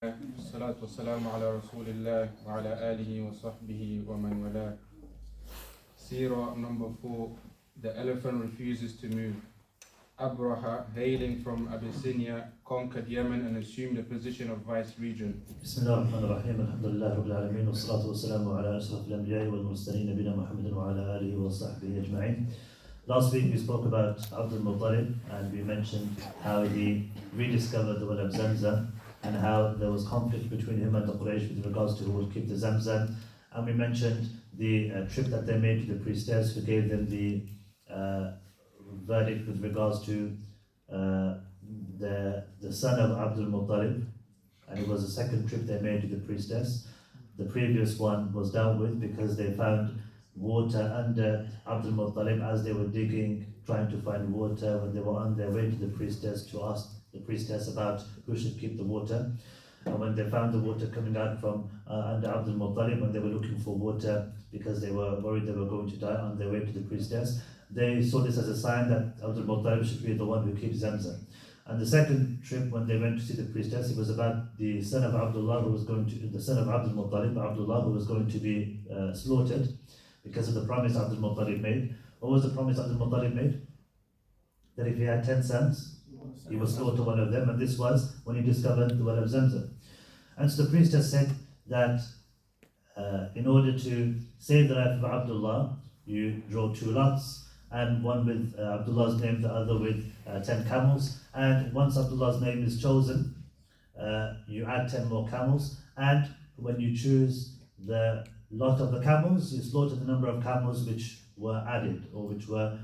الصلاة والسلام على رسول الله وعلى آله وصحبه ومن والاه. Surah number 4. The elephant refuses to move. Abraha, hailing from Abyssinia, conquered Yemen and assumed the position of vice-regent. Bismillahirrahmanirrahim. Alhamdulillah Rabbil Alameen. Wassalatu wassalamu ala ashrafil anbiya'i wal mursaleen nabina Muhammadin wa ala alihi wa sahbihi ajma'in. Last week we spoke about Abdul Muttalib and we mentioned how he rediscovered the well of Zamzam and how there was conflict between him and the Quraysh with regards to who would keep the Zamzam. And we mentioned the trip that they made to the priestess who gave them the verdict with regards to the son of Abdul Muttalib, and it was the second trip they made to the priestess. The previous one was dealt with because they found water under Abdul Muttalib as they were digging, trying to find water when they were on their way to the priestess to ask the priestess about who should keep the water. And when they found the water coming out from under Abdul Muttalib, when they were looking for water because they were worried they were going to die on their way to the priestess, they saw this as a sign that Abdul Muttalib should be the one who keeps Zamzam. And the second trip, when they went to see the priestess, it was about the son of Abdullah who was going to, the son of Abdul Muttalib, Abdullah, who was going to be slaughtered because of the promise Abdul Muttalib made. What was the promise Abdul Muttalib made? That if he had 10 sons, he would slaughter one of them, and this was when he discovered the well of Zamzam. And so the priestess said that in order to save the life of Abdullah, you draw two lots, and one with Abdullah's name, the other with 10 camels. And once Abdullah's name is chosen, you add 10 more camels. And when you choose the lot of the camels, you slaughter the number of camels which were added or which were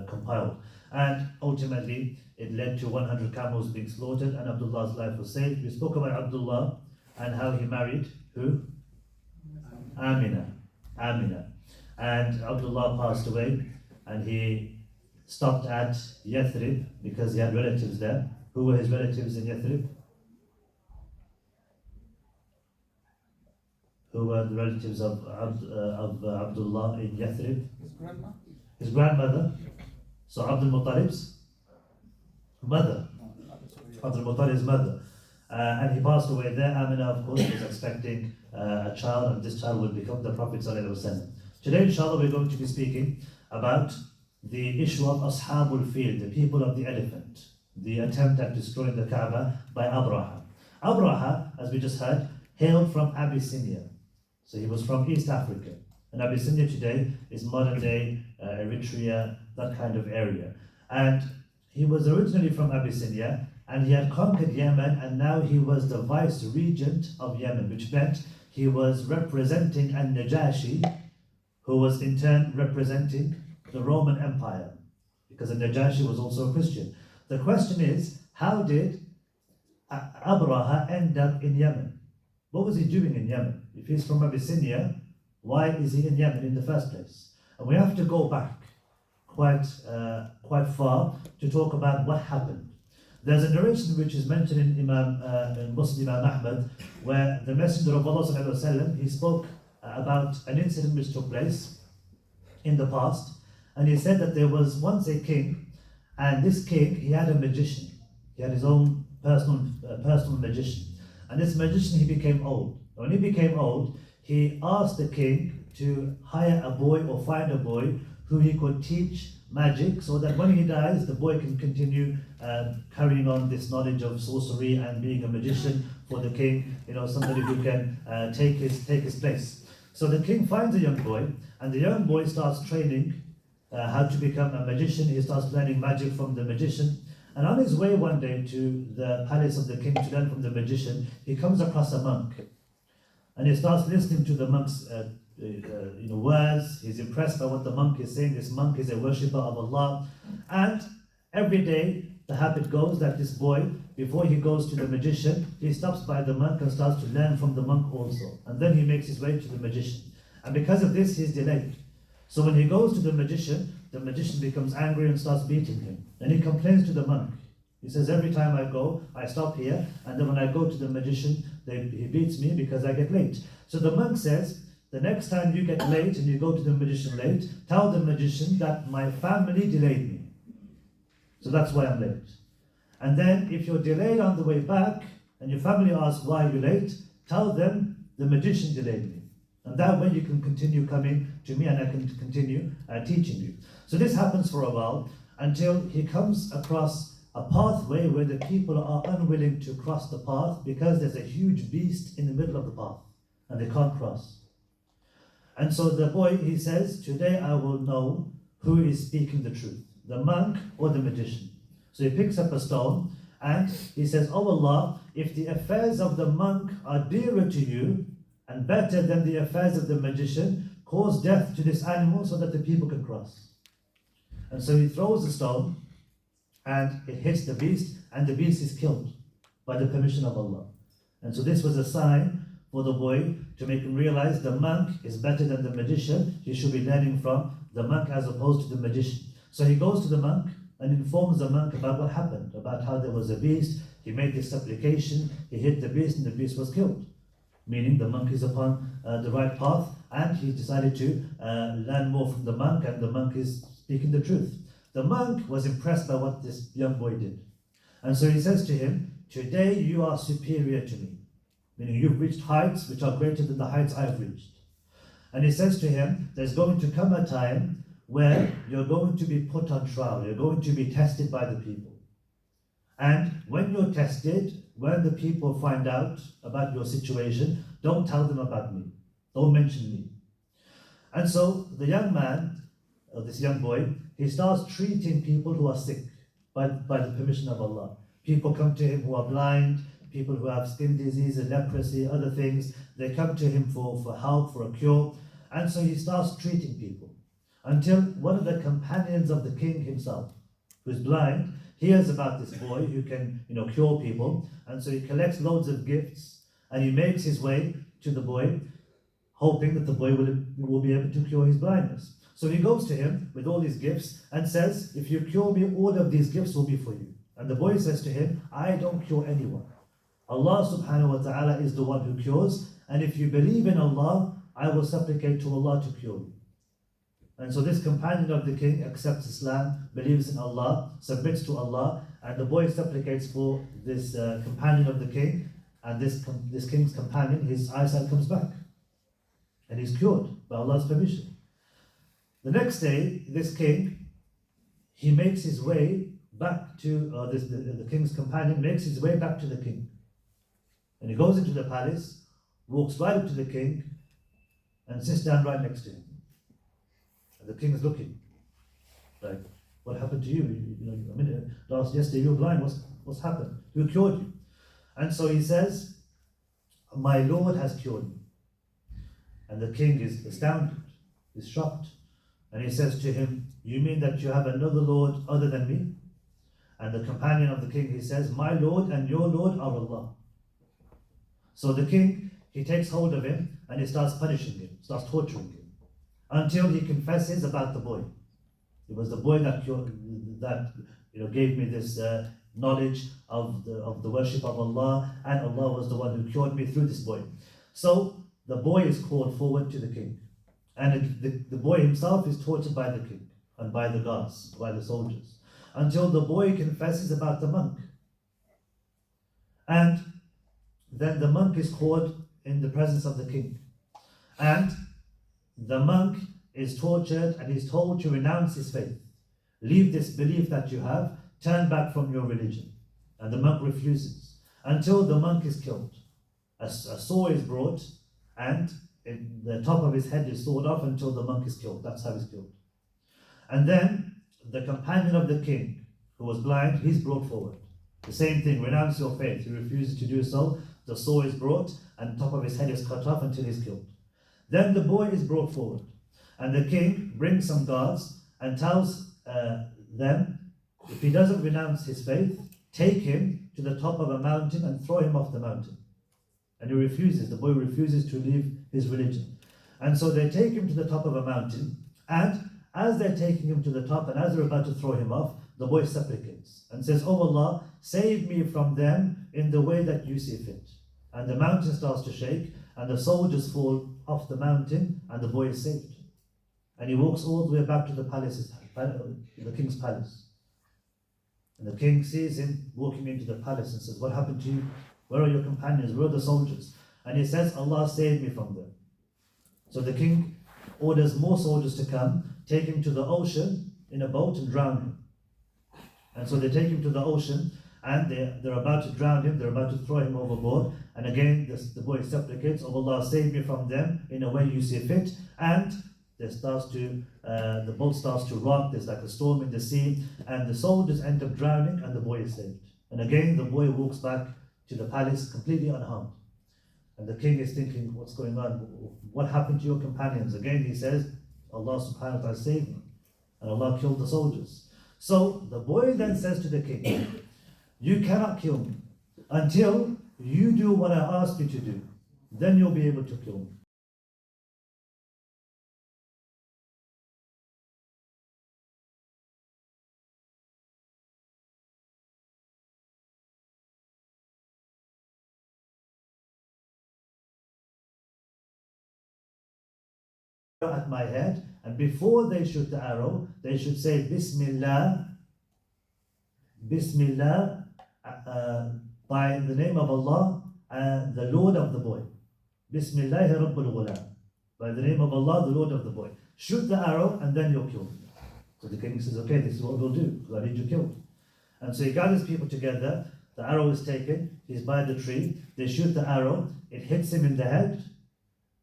compiled. And ultimately, it led to 100 camels being slaughtered, and Abdullah's life was saved. We spoke about Abdullah and how he married who? Amina. And Abdullah passed away, and he stopped at Yathrib because he had relatives there. Who were his relatives in Yathrib? Who were the relatives of Abdullah in Yathrib? His grandmother. So Abdul Muttalib's mother. Abdul Muttalib's mother. And he passed away there. Amina, of course, was expecting a child, and this child would become the Prophet ﷺ. Today, inshallah, we're going to be speaking about the issue of Ashabul Fil, the people of the elephant, the attempt at destroying the Kaaba by Abraha. Abraha, as we just heard, hailed from Abyssinia. So he was from East Africa. And Abyssinia today is modern day Eritrea, that kind of area. And he was originally from Abyssinia, and he had conquered Yemen, and now he was the vice regent of Yemen, which meant he was representing An-Najashi, who was in turn representing the Roman Empire, because An-Najashi was also a Christian. The question is, how did Abraha end up in Yemen? What was he doing in Yemen? If he's from Abyssinia, why is he in Yemen in the first place? And we have to go back quite far to talk about what happened. There's a narration which is mentioned in Muslim Imam Ahmad, where the Messenger of Allah ﷺ, he spoke about an incident which took place in the past, and he said that there was once a king, and this king, he had a magician. He had his own personal magician, and this magician, he became old. When he became old, he asked the king to hire a boy or find a boy who he could teach magic, so that when he dies, the boy can continue carrying on this knowledge of sorcery and being a magician for the king, somebody who can take his place. So the king finds a young boy, and the young boy starts training how to become a magician. He starts learning magic from the magician, and on his way one day to the palace of the king to learn from the magician, he comes across a monk, and he starts listening to the monk's words. He's impressed by what the monk is saying. This monk is a worshipper of Allah, and every day the habit goes that this boy, before he goes to the magician, he stops by the monk and starts to learn from the monk also, and then he makes his way to the magician. And because of this, he's delayed. So when he goes to the magician becomes angry and starts beating him. Then he complains to the monk. He says, every time I go, I stop here, and then when I go to the magician, he beats me because I get late. So the monk says, the next time you get late and you go to the magician late, tell the magician that my family delayed me. So that's why I'm late. And then if you're delayed on the way back, and your family asks why you're late, tell them the magician delayed me. And that way you can continue coming to me and I can continue teaching you. So this happens for a while until he comes across a pathway where the people are unwilling to cross the path because there's a huge beast in the middle of the path and they can't cross. And so the boy, he says, today I will know who is speaking the truth, the monk or the magician. So he picks up a stone and he says, oh Allah, if the affairs of the monk are dearer to you and better than the affairs of the magician, cause death to this animal so that the people can cross. And so he throws the stone and it hits the beast and the beast is killed by the permission of Allah. And so this was a sign for the boy to make him realize the monk is better than the magician. He should be learning from the monk as opposed to the magician. So he goes to the monk and informs the monk about what happened, about how there was a beast. He made this supplication, he hit the beast and the beast was killed. Meaning the monk is upon the right path and he decided to learn more from the monk and the monk is speaking the truth. The monk was impressed by what this young boy did. And so he says to him, today you are superior to me. Meaning you've reached heights which are greater than the heights I've reached. And he says to him, there's going to come a time where you're going to be put on trial. You're going to be tested by the people. And when you're tested, when the people find out about your situation, don't tell them about me. Don't mention me. And so the young man, or this young boy, he starts treating people who are sick by the permission of Allah. People come to him who are blind, people who have skin disease and leprosy, other things. They come to him for help, for a cure. And so he starts treating people until one of the companions of the king himself, who's blind, hears about this boy who can, cure people. And so he collects loads of gifts and he makes his way to the boy, hoping that the boy will be able to cure his blindness. So he goes to him with all these gifts and says, if you cure me, all of these gifts will be for you. And the boy says to him, I don't cure anyone. Allah subhanahu wa ta'ala is the one who cures. And if you believe in Allah, I will supplicate to Allah to cure you. And so this companion of the king accepts Islam, believes in Allah, submits to Allah, and the boy supplicates for this companion of the king, and this king's companion, his eyesight comes back. And he's cured by Allah's permission. The next day, this king, he makes his way back to, the king's companion makes his way back to the king. And he goes into the palace, walks right up to the king, and sits down right next to him. And the king is looking, like, what happened to you? Yesterday you were blind, what's happened? Who cured you? And so he says, my Lord has cured me. And the king is astounded, is shocked. And he says to him, you mean that you have another Lord other than me? And the companion of the king, he says, my Lord and your Lord are Allah. So the king, he takes hold of him and he starts punishing him, starts torturing him, until he confesses about the boy. It was the boy that gave me this knowledge of the worship of Allah, and Allah was the one who cured me through this boy. So the boy is called forward to the king. And the boy himself is tortured by the king and by the guards, by the soldiers, until the boy confesses about the monk. And then the monk is called in the presence of the king. And the monk is tortured and he's told to renounce his faith. Leave this belief that you have, turn back from your religion. And the monk refuses until the monk is killed. A saw is brought and the top of his head is sawed off until the monk is killed. That's how he's killed. And then the companion of the king, who was blind, he's brought forward. The same thing, renounce your faith. He refuses to do so. The saw is brought and the top of his head is cut off until he's killed. Then the boy is brought forward. And the king brings some guards and tells them, if he doesn't renounce his faith, take him to the top of a mountain and throw him off the mountain. And he refuses, the boy refuses to leave his religion. And so they take him to the top of a mountain, and as they're taking him to the top and as they're about to throw him off, the boy supplicates and says, oh Allah, save me from them in the way that you see fit. And the mountain starts to shake, and the soldiers fall off the mountain, and the boy is saved. And he walks all the way back to the king's palace. And the king sees him walking into the palace and says, what happened to you? Where are your companions? Where are the soldiers? And he says, Allah saved me from them. So the king orders more soldiers to come, take him to the ocean in a boat and drown him. And so they take him to the ocean and they're about to drown him, they're about to throw him overboard. And again, the boy supplicates, "Oh Allah, save me from them in a way you see fit." And the boat starts to rock, there's like a storm in the sea, and the soldiers end up drowning and the boy is saved. And again, the boy walks back to the palace completely unharmed. And the king is thinking, what's going on? What happened to your companions? Again, he says, Allah subhanahu wa ta'ala saved me. And Allah killed the soldiers. So the boy then says to the king, "You cannot kill me until you do what I asked you to do. Then you'll be able to kill me." At my head, and before they shoot the arrow, they should say Bismillah, Bismillah, by the name of Allah, the Lord of the boy. Bismillah Rabbul Ghulam, by the name of Allah, the Lord of the boy. Shoot the arrow and then you'll kill me. So the king says, "Okay, this is what we'll do, because I need you killed." And so he gathers people together, the arrow is taken, he's by the tree, they shoot the arrow, it hits him in the head.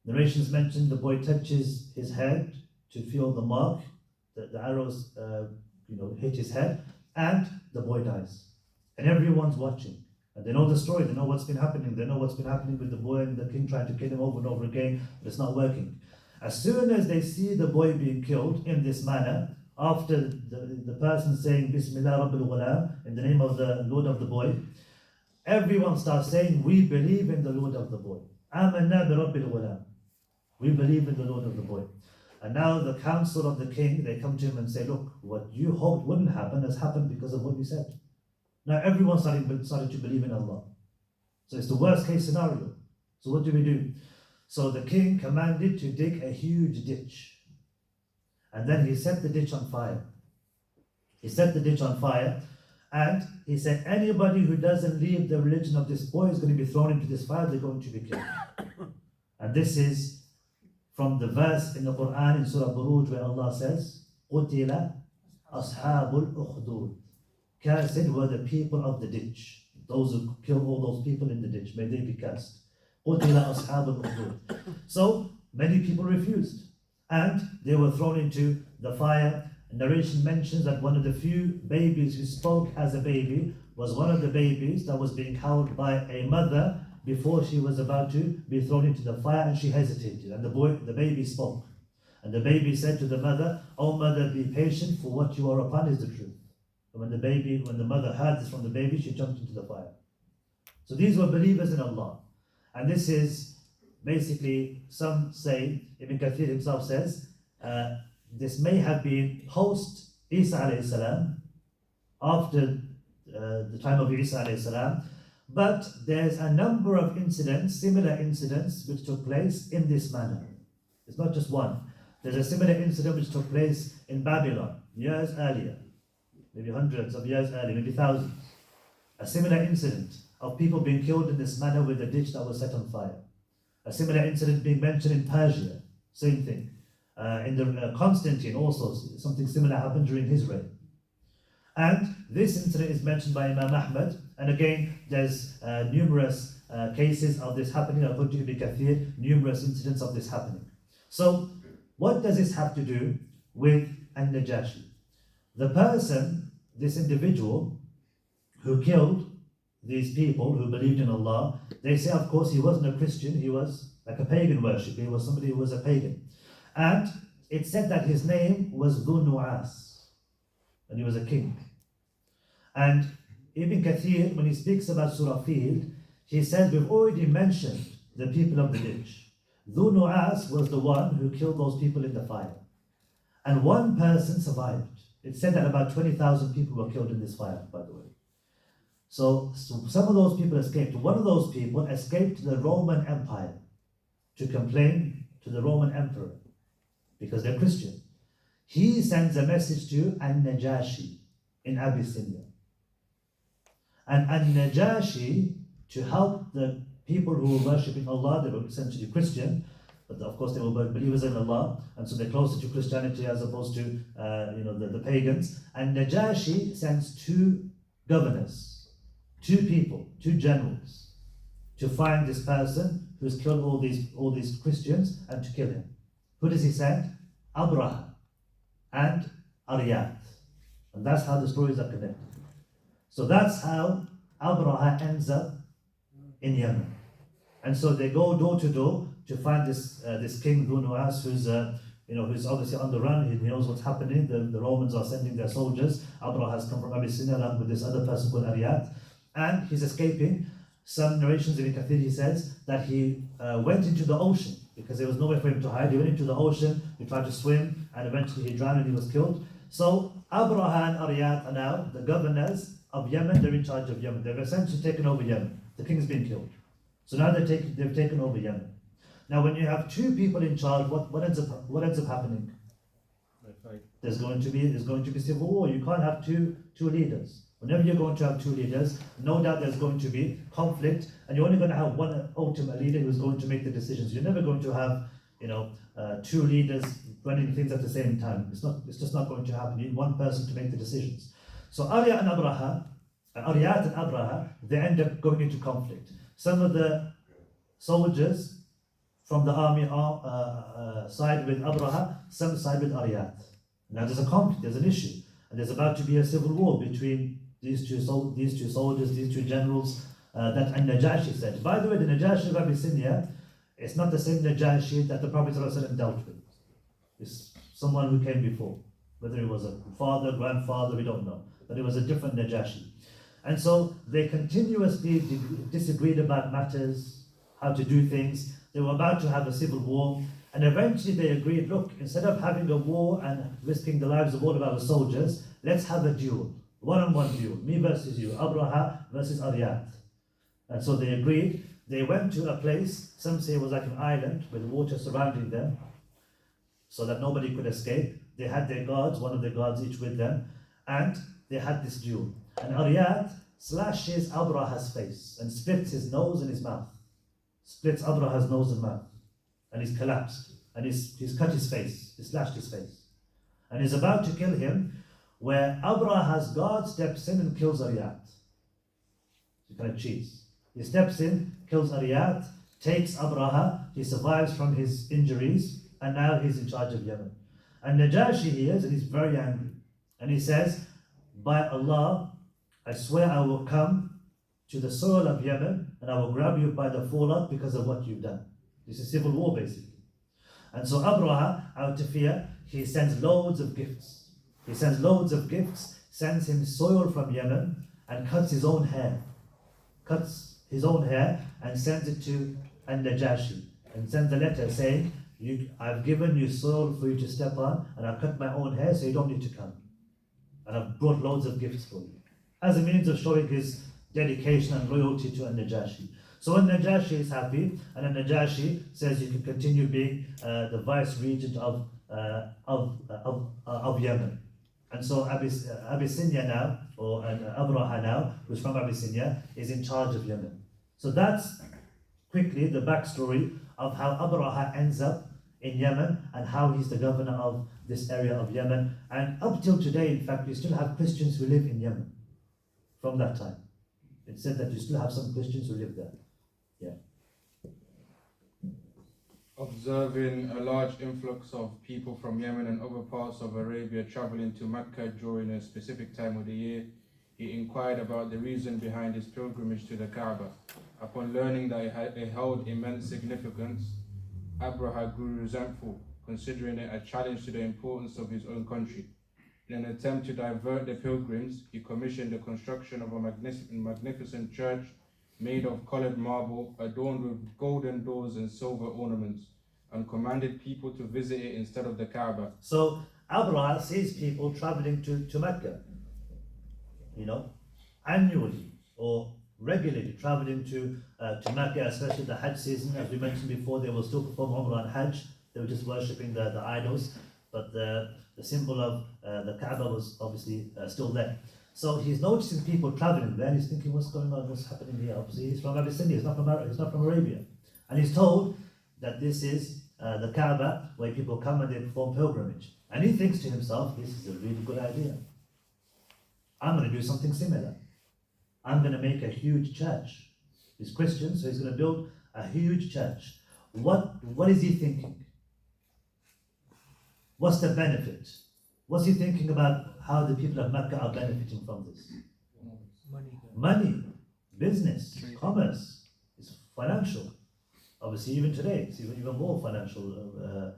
Narrations mention the boy touches his head to feel the mark, that the arrows hit his head, and the boy dies. And everyone's watching. And they know the story, they know what's been happening, they know what's been happening with the boy and the king trying to kill him over and over again, but it's not working. As soon as they see the boy being killed in this manner, after the person saying Bismillah Rabbil Ghulam, in the name of the Lord of the boy, everyone starts saying, "We believe in the Lord of the boy. Amanna bi Rabbil Ghulam. We believe in the Lord of the boy." And now the council of the king, they come to him and say, "Look, what you hoped wouldn't happen has happened because of what you said." Now everyone started to believe in Allah. So it's the worst case scenario. So what do we do? So the king commanded to dig a huge ditch. And then he set the ditch on fire. He set the ditch on fire and he said, "Anybody who doesn't leave the religion of this boy is going to be thrown into this fire, they're going to be killed." And this is from the verse in the Quran in Surah Buruj where Allah says, "Qutila ashabul ukhdud." Cursed were the people of the ditch. Those who killed all those people in the ditch, may they be cursed. Qutila ashabul ukhdud. So many people refused. And they were thrown into the fire. Narration mentions that one of the few babies who spoke as a baby was one of the babies that was being held by a mother before she was about to be thrown into the fire, and she hesitated. And the baby spoke. And the baby said to the mother, "Oh mother, be patient, for what you are upon is the truth." And when the mother heard this from the baby, she jumped into the fire. So these were believers in Allah. And this is basically, some say, Ibn Kathir himself says, this may have been post Isa alayhi salam, after the time of Isa alayhi salam, but there's a number of incidents, similar incidents, which took place in this manner. It's not just one. There's a similar incident which took place in Babylon years earlier, maybe hundreds of years earlier, maybe thousands. A similar incident of people being killed in this manner with a ditch that was set on fire. A similar incident being mentioned in Persia, same thing. In the Constantine also, something similar happened during his reign. And this incident is mentioned by Imam Ahmad, and again, there's numerous cases of this happening, according to Ibn Kathir, numerous incidents of this happening. So, what does this have to do with An-Najashi? The person, this individual, who killed these people who believed in Allah, they say, of course, he wasn't a Christian, he was like a pagan worshipper, he was somebody who was a pagan. And it said that his name was Dhu Nu'as, and he was a king. And Ibn Kathir, when he speaks about Surah Field, he says, we've already mentioned the people of the ditch. Dhu Nu'as was the one who killed those people in the fire. And one person survived. It said that about 20,000 people were killed in this fire, by the way. So some of those people escaped. One of those people escaped to the Roman Empire to complain to the Roman emperor because they're Christian. He sends a message to An-Najashi in Abyssinia. And An-Najashi to help the people who were worshipping Allah. They were essentially Christian, but of course they were believers in Allah, and so they're closer to Christianity as opposed to the pagans. And Najashi sends two governors, two people, two generals, to find this person who's killed all these Christians and to kill him. Who does he send? Abraha and Ariyat. And that's how the stories are connected. So that's how Abraha ends up in Yemen. And so they go door to door to find this king Dhu Nuwas, who's obviously on the run. He knows what's happening. The Romans are sending their soldiers. Abraha has come from Abyssinia along with this other person called Ariyat, and he's escaping. Some narrations in Kathir, he says that he went into the ocean because there was nowhere for him to hide. He went into the ocean, he tried to swim, and eventually he drowned and he was killed. So Abraha and Ariyat are now the governors of Yemen. They're in charge of Yemen. They've essentially taken over Yemen. The king's been killed. So now they've taken over Yemen. Now when you have two people in charge, what ends up happening? There's going to be civil war. You can't have two leaders. Whenever you're going to have two leaders, no doubt there's going to be conflict, and you're only going to have one ultimate leader who's going to make the decisions. You're never going to have two leaders running things at the same time. It's just not going to happen. You need one person to make the decisions. So Ariyat and Abraha, they end up going into conflict. Some of the soldiers from the army side with Abraha, some side with Ariyat. Now there's a conflict, there's an issue, and there's about to be a civil war between these two soldiers, these two generals that Najashi said. By the way, the Najashi of Abyssinia, it's not the same Najashi that the Prophet ﷺ dealt with. It's someone who came before. Whether it was a father, grandfather, we don't know. But it was a different Najashi. And so they continuously disagreed about matters, how to do things. They were about to have a civil war. And eventually they agreed, look, instead of having a war and risking the lives of all of our soldiers, let's have a duel. One-on-one duel. Me versus you. Abraha versus Ariyat. And so they agreed. They went to a place, some say it was like an island with water surrounding them, so that nobody could escape. They had their guards, one of their guards each with them, and they had this duel. And Ariyat slashes Abraha's face and splits his nose and his mouth. Splits Abraha's nose and mouth. And he's collapsed. And he's cut his face. He slashed his face. And he's about to kill him, where Abraha's guard steps in and kills Ariyat. He kind of cheats. He steps in, kills Ariyat, takes Abraha, he survives from his injuries, and now he's in charge of Yemen. And Najashi hears, and he's very angry. And he says, by Allah, I swear I will come to the soil of Yemen, and I will grab you by the forelock because of what you've done. This is civil war, basically. And so Abraha, out of fear, he sends loads of gifts. He sends loads of gifts, sends him soil from Yemen, and cuts his own hair. Cuts his own hair and sends it to Najashi. And sends a letter saying, I've given you soil for you to step on, and I've cut my own hair so you don't need to come. And I've brought loads of gifts for you. As a means of showing his dedication and loyalty to Najashi. So when Najashi is happy, and Najashi says you can continue being the vice regent of Yemen. And so Abyssinia now, or Abraha now, who's from Abyssinia, is in charge of Yemen. So that's quickly the backstory of how Abraha ends up in Yemen and how he's the governor of this area of Yemen. And up till today, in fact, you still have Christians who live in Yemen from that time. It's said that you still have some Christians who live there. Yeah. Observing a large influx of people from Yemen and other parts of Arabia traveling to Mecca during a specific time of the year, he inquired about the reason behind his pilgrimage to the Kaaba. Upon learning that it held immense significance, Abraha grew resentful, considering it a challenge to the importance of his own country. In an attempt to divert the pilgrims, he commissioned the construction of a magnificent church made of colored marble, adorned with golden doors and silver ornaments, and commanded people to visit it instead of the Kaaba. So Abraha sees people traveling to Mecca, annually or regularly traveling to Mecca, especially the Hajj season. As we mentioned before, they will still perform Umrah and Hajj. They were just worshipping the idols, but the symbol of the Kaaba was obviously still there. So he's noticing people traveling there, and he's thinking, what's going on, what's happening here? Obviously, he's from Abyssinia, he's not from Arabia. And he's told that this is the Kaaba, where people come and they perform pilgrimage. And he thinks to himself, this is a really good idea. I'm going to do something similar. I'm going to make a huge church. He's Christian, so he's going to build a huge church. What is he thinking? What's the benefit? What's he thinking about how the people of Mecca are benefiting from this? Money, business, commerce, it's financial. Obviously, even today, it's even more financial,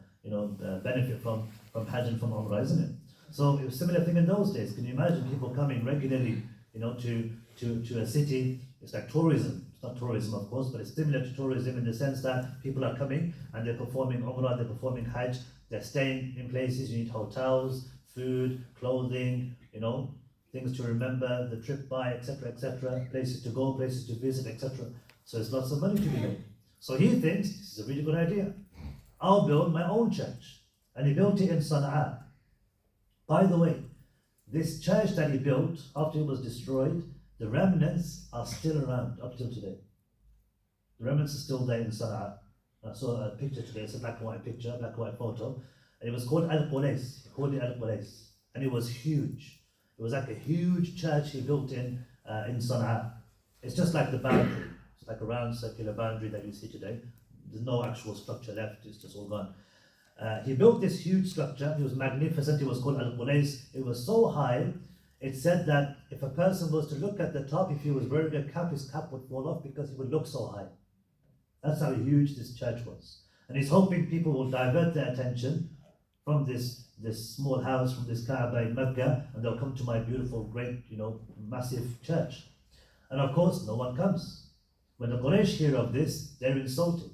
benefit from Hajj and from Umrah, isn't it? So it was a similar thing in those days. Can you imagine people coming regularly, to a city? It's like tourism. It's not tourism, of course, but it's similar to tourism in the sense that people are coming and they're performing Umrah, they're performing Hajj, they're staying in places. You need hotels, food, clothing, things to remember the trip by, etc., places to go, places to visit, etc. So there's lots of money to be made. So he thinks this is a really good idea. I'll build my own church. And he built it in Sana'a. By the way, this church that he built after it was destroyed, the remnants are still around up till today. The remnants are still there in Sana'a. I saw a picture today, it's a black and white picture, black and white photo. And it was called Al-Qulais. He called it Al-Qulais. And it was huge. It was like a huge church he built in Sana'a. It's just like the boundary. It's like a round circular boundary that you see today. There's no actual structure left, it's just all gone. He built this huge structure. It was magnificent. It was called Al-Qulais. It was so high, it said that if a person was to look at the top, if he was wearing a cap, his cap would fall off because he would look so high. That's how huge this church was. And he's hoping people will divert their attention from this small house, from this Kaaba in Mecca, and they'll come to my beautiful, great, massive church. And of course, no one comes. When the Quraysh hear of this, they're insulted.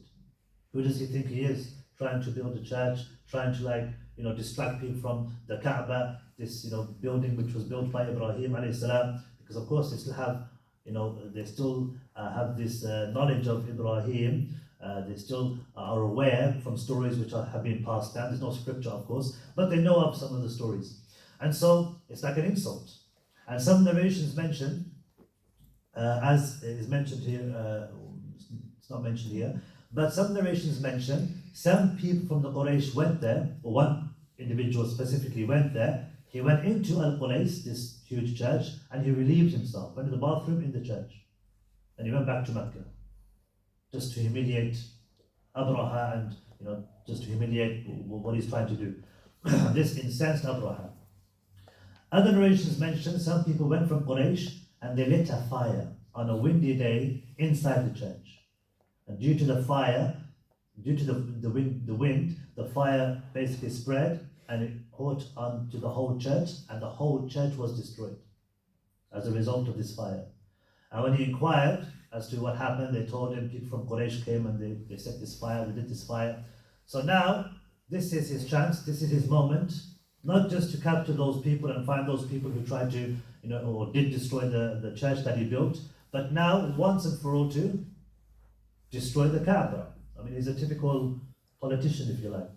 Who does he think he is? Trying to build a church, trying to distract people from the Kaaba, this building which was built by Ibrahim alayhi salam, because of course they still have this knowledge of Ibrahim. They still are aware from stories which have been passed down. There's no scripture, of course, but they know of some of the stories, and so it's like an insult. And some narrations mention, as is mentioned here, it's not mentioned here. But some narrations mention some people from the Quraysh went there, or one individual specifically went there. He went into Al-Qulais, this huge church, and he relieved himself, went to the bathroom in the church. And he went back to Mecca, just to humiliate Abraha and, just to humiliate what he's trying to do. This incensed Abraha. Other narrations mention some people went from Quraysh and they lit a fire on a windy day inside the church. And due to the fire, due to the wind, the fire basically spread and it caught onto the whole church, and the whole church was destroyed as a result of this fire. And when he inquired as to what happened, they told him people from Quraysh came and they set this fire, they did this fire. So now, this is his chance, this is his moment, not just to capture those people and find those people who tried to, or did destroy the church that he built, but now, once and for all, to destroy the Kaaba. I mean, he's a typical politician, if you like.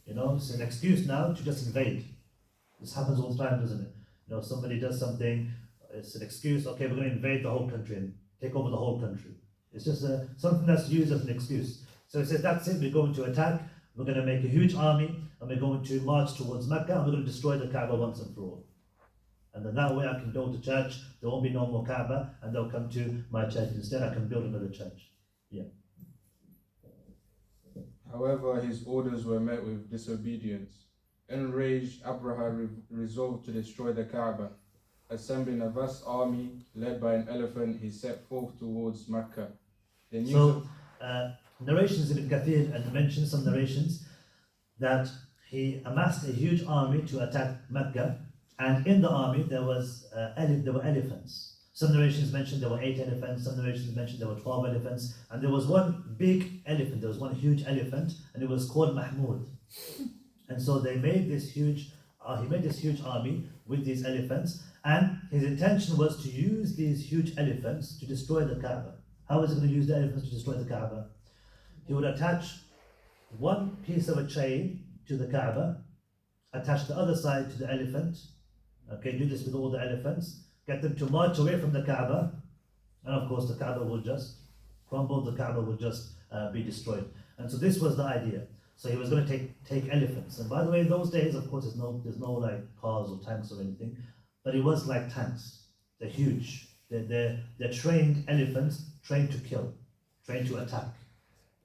It's an excuse now to just invade. This happens all the time, doesn't it? Somebody does something, it's an excuse, okay, we're going to invade the whole country and take over the whole country. It's just something that's used as an excuse. So he says, that's it, we're going to attack, we're going to make a huge army, and we're going to march towards Mecca, and we're going to destroy the Kaaba once and for all. And then that way I can build a church, there won't be no more Kaaba, and they'll come to my church. Instead, I can build another church. Yeah. However, his orders were met with disobedience. Enraged, Abraha resolved to destroy the Kaaba. Assembling a vast army led by an elephant, he set forth towards Mecca. Narrations in Kathir and mention some narrations that he amassed a huge army to attack Mecca, and in the army there were elephants. Some narrations mentioned there were 8 elephants, some narrations mentioned there were 12 elephants, and there was one big elephant, there was one huge elephant, and it was called Mahmood. And so they made this huge, he made this huge army with these elephants, and his intention was to use these huge elephants to destroy the Kaaba. How was he going to use the elephants to destroy the Kaaba? He would attach one piece of a chain to the Kaaba, attach the other side to the elephant, okay, do this with all the elephants, get them to march away from the Kaaba, and of course the Kaaba will just crumble, the Kaaba will just be destroyed. And so this was the idea. So he was going to take elephants. And by the way, in those days, of course, there's no like cars or tanks or anything, but it was like tanks. They're huge. They're trained elephants, trained to kill, trained to attack.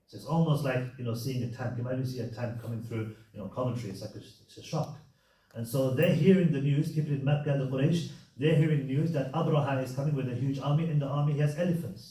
So it's almost like, seeing a tank. Imagine you see a tank coming through, commentary. It's like it's a shock. And so they're hearing the news. People in Mecca, the Quraysh, they're hearing news that Abraha is coming with a huge army. In the army, he has elephants.